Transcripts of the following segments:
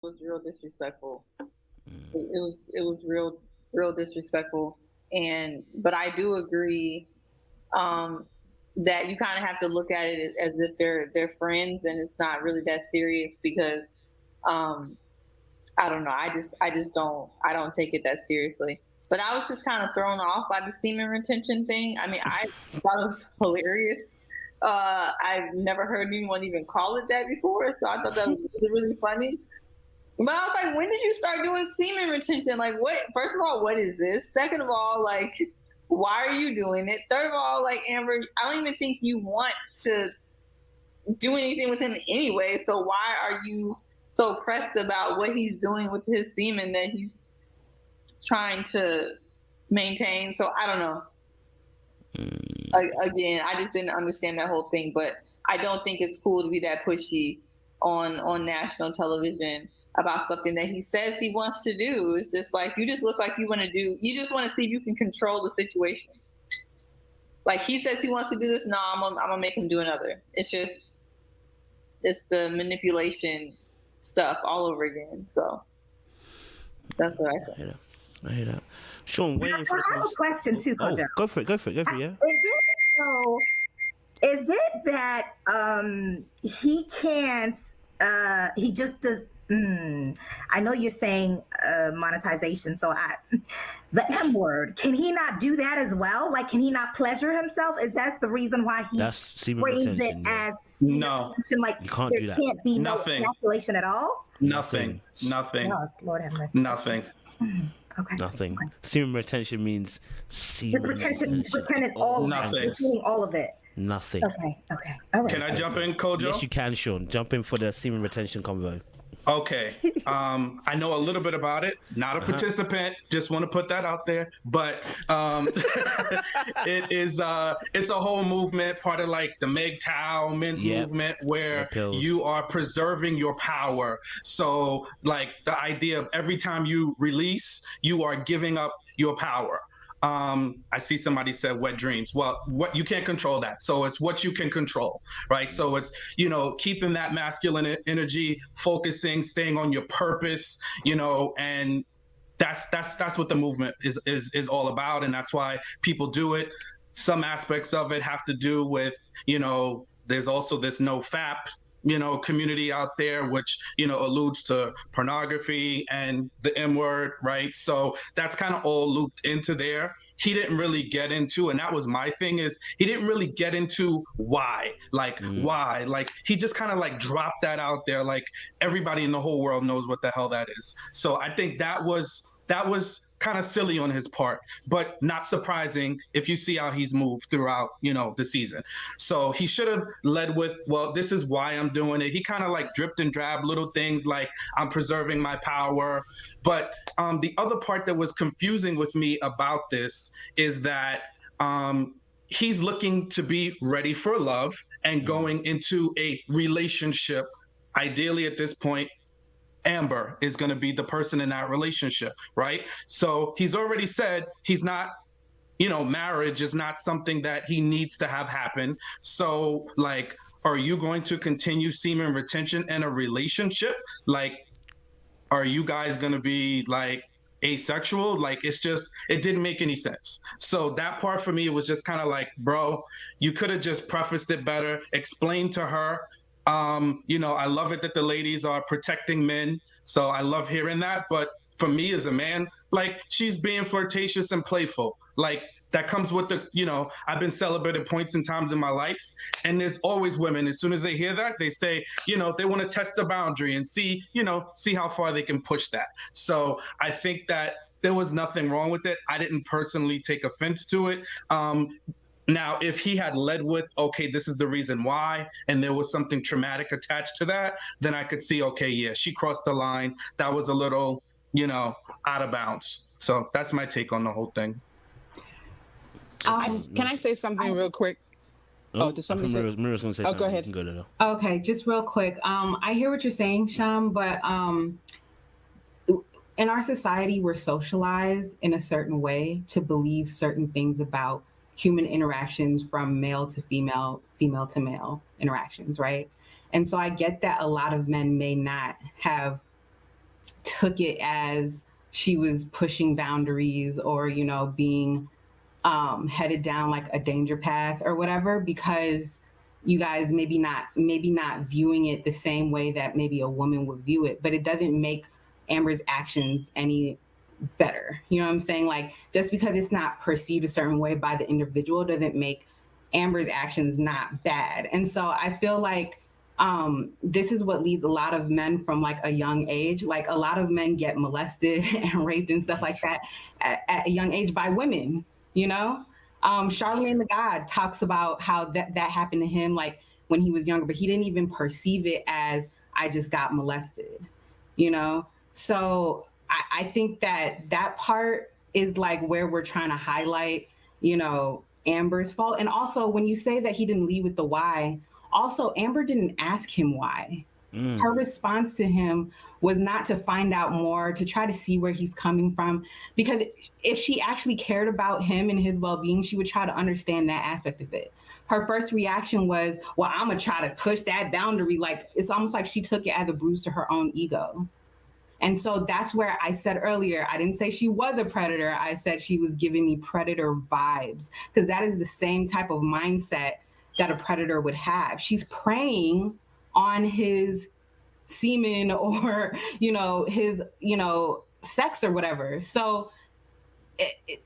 was real disrespectful. It was real disrespectful. But I do agree um, that you kind of have to look at it as if they're friends, and it's not really that serious because um, I don't know. I don't take it that seriously. But I was just kind of thrown off by the semen retention thing. I mean, I thought it was hilarious. I've never heard anyone even call it that before, so I thought that was really, really funny. But I was like, when did you start doing semen retention? Like, what? First of all, what is this? Second of all, like, why are you doing it? Third of all, like, Amber, I don't even think you want to do anything with him anyway. So why are you so pressed about what he's doing with his semen that he's trying to maintain? So I don't know. Again, I just didn't understand that whole thing. But I don't think it's cool to be that pushy on national television about something that he says he wants to do. It's just like, you just look like you want to do, you just want to see if you can control the situation. Like, he says he wants to do this, no, I'm gonna make him do another. It's the manipulation stuff all over again. So that's what I think. I hear that. Sean, waiting for I have a question too, Kojo. Go for it, yeah. Is it that he can't, he just does, I know you're saying monetization, so the M word, can he not do that as well? Like, can he not pleasure himself? Is that the reason why he frames it as no? Like, you can't do that. There can't be Nothing. no ejaculation at all? Nothing. Oh, Lord have mercy. Nothing. Okay. Nothing. Semen retention means semen retention all nothing. All of it. Nothing. Okay. All right. Can I jump in, Kojo? Yes, you can, Sean. Jump in for the semen retention convo. Okay. I know a little bit about it. Not a participant. Just want to put that out there. But it's a whole movement, part of like the MGTOW men's movement, where you are preserving your power. So like the idea of every time you release, you are giving up your power. I see somebody said wet dreams. Well, what you can't control that. So it's what you can control, right? So it's, keeping that masculine energy, focusing, staying on your purpose, and that's what the movement is all about. And that's why people do it. Some aspects of it have to do with, there's also this no FAP community out there, which, alludes to pornography and the M word, right? So that's kind of all looped into there. He didn't really get into, and that was my thing, is he didn't really get into why, why, like he just kind of like dropped that out there. Like everybody in the whole world knows what the hell that is. So I think that was kind of silly on his part, but not surprising if you see how he's moved throughout, the season. So he should have led with, well, this is why I'm doing it. He kind of like dripped and drabbed little things like, I'm preserving my power. But the other part that was confusing with me about this is that he's looking to be ready for love and going into a relationship. Ideally at this point, Amber is going to be the person in that relationship, right? So he's already said he's not, marriage is not something that he needs to have happen. So like, are you going to continue semen retention in a relationship? Like, are you guys going to be like asexual? Like, it didn't make any sense. So that part for me, it was just kind of like, bro, you could have just prefaced it better, explained to her. I love it that the ladies are protecting men. So I love hearing that. But for me as a man, like, she's being flirtatious and playful. Like, that comes with I've been celibate at points and times in my life. And there's always women, as soon as they hear that, they say, they want to test the boundary and see how far they can push that. So I think that there was nothing wrong with it. I didn't personally take offense to it. Now, if he had led with, okay, this is the reason why, and there was something traumatic attached to that, then I could see, okay, yeah, she crossed the line. That was a little, out of bounds. So that's my take on the whole thing. Can I say something real quick? Did somebody say? Mira's going to say something. Go ahead. You can go to Okay, just real quick. I hear what you're saying, Sham, but in our society, we're socialized in a certain way to believe certain things about human interactions, from male to female, female to male interactions, right? And so I get that a lot of men may not have took it as she was pushing boundaries or, you know, being headed down like a danger path or whatever, because you guys maybe not viewing it the same way that maybe a woman would view it, but it doesn't make Amber's actions any better. You know what I'm saying? Like, just because it's not perceived a certain way by the individual doesn't make Amber's actions not bad. And so I feel like this is what leads a lot of men from like a young age. Like, a lot of men get molested and raped and stuff like that at a young age by women, you know? Charlemagne the God talks about how that happened to him like when he was younger, but he didn't even perceive it as I just got molested, you know? So I think that part is like where we're trying to highlight, you know, Amber's fault. And also, when you say that he didn't lead with the why, also Amber didn't ask him why. Her response to him was not to find out more, to try to see where he's coming from. Because if she actually cared about him and his well-being, she would try to understand that aspect of it. Her first reaction was, well, I'm gonna try to push that boundary. Like, it's almost like she took it as a bruise to her own ego. And so that's where I said earlier, I didn't say she was a predator. I said she was giving me predator vibes, because that is the same type of mindset that a predator would have. She's preying on his semen or, you know, his, you know, sex or whatever. So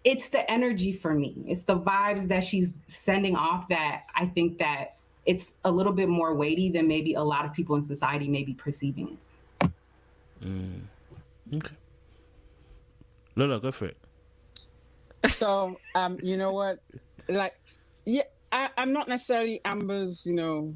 it's the energy for me. It's the vibes that she's sending off that I think that it's a little bit more weighty than maybe a lot of people in society may be perceiving it. Okay. Lola, go for it. So, you know what? Like, yeah, I'm not necessarily Amber's, you know,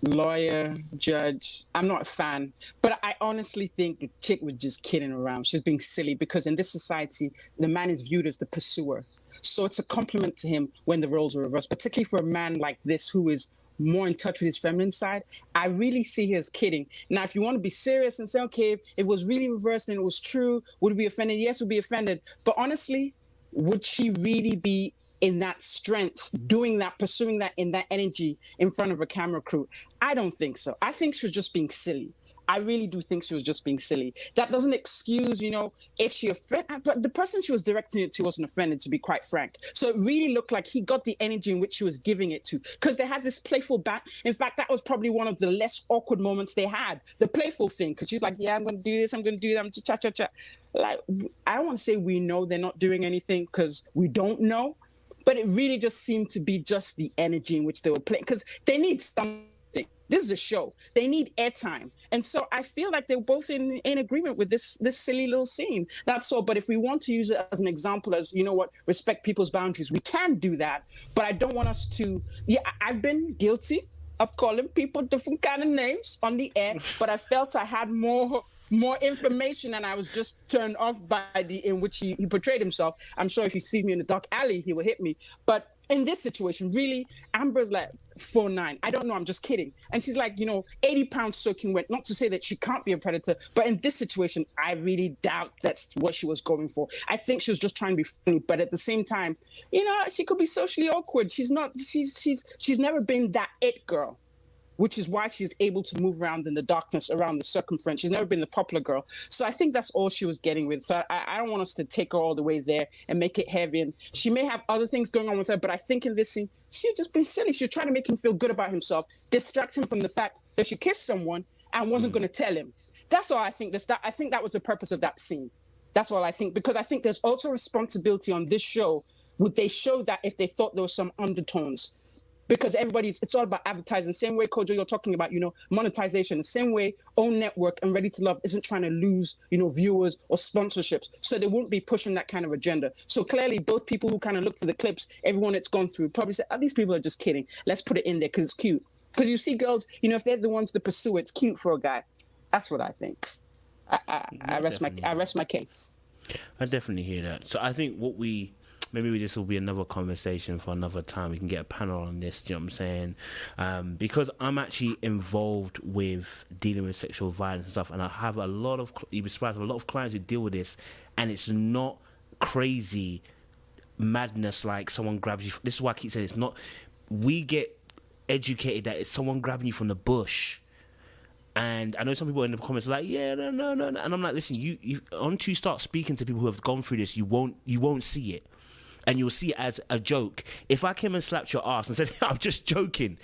lawyer, judge. I'm not a fan. But I honestly think the chick was just kidding around. She's being silly because in this society, the man is viewed as the pursuer. So it's a compliment to him when the roles are reversed, particularly for a man like this who is more in touch with his feminine side. I really see her as kidding. Now, if you want to be serious and say, okay, if it was really reversed and it was true, would we be offended? Yes, we'd be offended. But honestly, would she really be in that strength, doing that, pursuing that in that energy in front of a camera crew? I don't think so. I think she was just being silly. I really do think she was just being silly. That doesn't excuse, you know, if she offended, but the person she was directing it to wasn't offended, to be quite frank. So it really looked like he got the energy in which she was giving it to, because they had this playful back. In fact, that was probably one of the less awkward moments they had, the playful thing, because she's like, yeah, I'm going to do this, I'm going to do that, I'm cha-cha-cha. Like, I don't want to say we know they're not doing anything, because we don't know, but it really just seemed to be just the energy in which they were playing, because they need something. This is a show. They need airtime. And so I feel like they're both in agreement with this silly little scene. That's all. But if we want to use it as an example, as, you know what, respect people's boundaries, we can do that. But I don't want us to, yeah, I've been guilty of calling people different kind of names on the air, but I felt I had more information, and I was just turned off by the in which he portrayed himself. I'm sure if he sees me in the dark alley, he will hit me. But in this situation, really, Amber's like 4'9". I don't know, I'm just kidding. And she's like, you know, 80 pounds soaking wet. Not to say that she can't be a predator, but in this situation, I really doubt that's what she was going for. I think she was just trying to be funny, but at the same time, you know, she could be socially awkward. She's never been that it girl, which is why she's able to move around in the darkness around the circumference. She's never been the popular girl. So I think that's all she was getting with. So I don't want us to take her all the way there and make it heavy. And she may have other things going on with her, but I think in this scene, she had just been silly. She was trying to make him feel good about himself, distract him from the fact that she kissed someone and wasn't going to tell him. That's all I think. I think that was the purpose of that scene. That's all I think, because I think there's also responsibility on this show. Would they show that if they thought there was some undertones? Because it's all about advertising. Same way, Kojo, you're talking about, you know, monetization. The same way Own Network and Ready to Love isn't trying to lose, you know, viewers or sponsorships. So they won't be pushing that kind of agenda. So clearly, both people who kind of look to the clips, everyone that's gone through, probably said, oh, these people are just kidding. Let's put it in there because it's cute. Because you see girls, you know, if they're the ones to pursue it, it's cute for a guy. That's what I think. I rest my case. I definitely hear that. So I think maybe this will be another conversation for another time. We can get a panel on this, do you know what I'm saying? Because I'm actually involved with dealing with sexual violence and stuff, and I have you'd be surprised, a lot of clients who deal with this, and it's not crazy madness like someone grabs you. This is why I keep saying it's not. We get educated that it's someone grabbing you from the bush. And I know some people in the comments are like, yeah, no. And I'm like, listen, you once you start speaking to people who have gone through this, you won't see it. And you'll see it as a joke. If I came and slapped your ass and said, I'm just joking,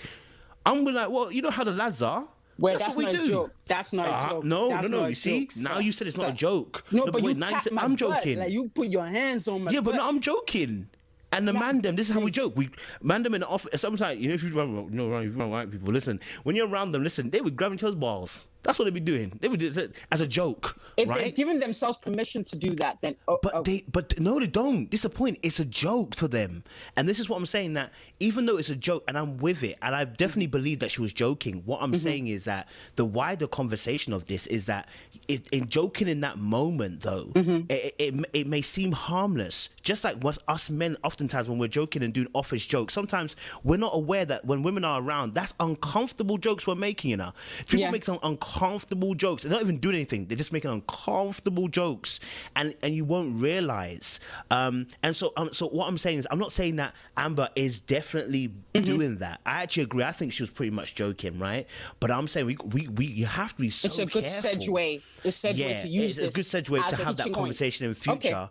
I'm like, well, you know how the lads are. Well, that's not a joke. That's not a joke. No. You see, now you said it's not a joke. No, but wait, you tap my I'm butt. joking. Like, you put your hands on my butt. But no, I'm joking. And the man them, this is how we joke. We man them in the office. Sometimes, if you run white people, listen, when you're around them, listen, they would grab each other's balls. That's what they be doing. They would do it as a joke, if right? they're giving themselves permission to do that, then but no, they don't. This is the point. It's a joke to them, and this is what I'm saying. That even though it's a joke, and I'm with it, and I definitely believe that she was joking. What I'm saying is that the wider conversation of this is that in joking in that moment, though, it may seem harmless. Just like what us men, oftentimes when we're joking and doing office jokes, sometimes we're not aware that when women are around, that's uncomfortable jokes we're making. People make some uncomfortable jokes. They're not even doing anything. They're just making uncomfortable jokes, and you won't realize. So what I'm saying is, I'm not saying that Amber is definitely doing that. I actually agree. I think she was pretty much joking, right? But I'm saying you have to be so careful. It's a good segue. It's a segue to use this. It's a good segue to have that conversation in future. Okay.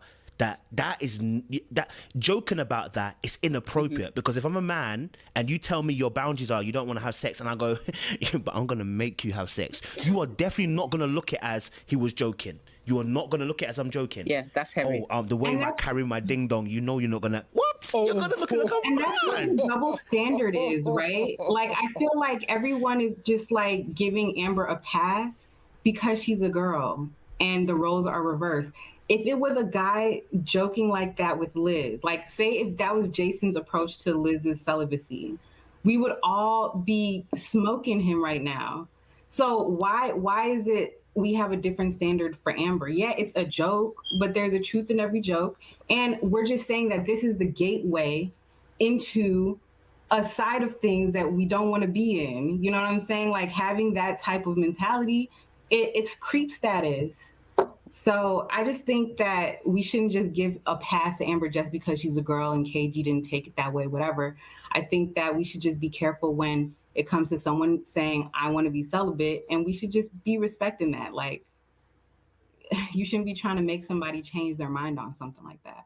That joking about that is inappropriate, because if I'm a man and you tell me your boundaries are you don't want to have sex, and I go, yeah, but I'm gonna make you have sex, you are definitely not gonna look at it as he was joking. You are not gonna look at it as I'm joking. Yeah, that's heavy. The way I carry my ding dong, you're not gonna you're gonna look at it. And that's what the double standard is, right? Like, I feel like everyone is just like giving Amber a pass because she's a girl and the roles are reversed. If it was a guy joking like that with Liz, like say if that was Jason's approach to Liz's celibacy, we would all be smoking him right now. So why is it we have a different standard for Amber? Yeah, it's a joke, but there's a truth in every joke. And we're just saying that this is the gateway into a side of things that we don't want to be in. You know what I'm saying? Like, having that type of mentality, it's creep status. So I just think that we shouldn't just give a pass to Amber just because she's a girl and KG didn't take it that way, whatever. I think that we should just be careful when it comes to someone saying, I want to be celibate, and we should just be respecting that. Like, you shouldn't be trying to make somebody change their mind on something like that.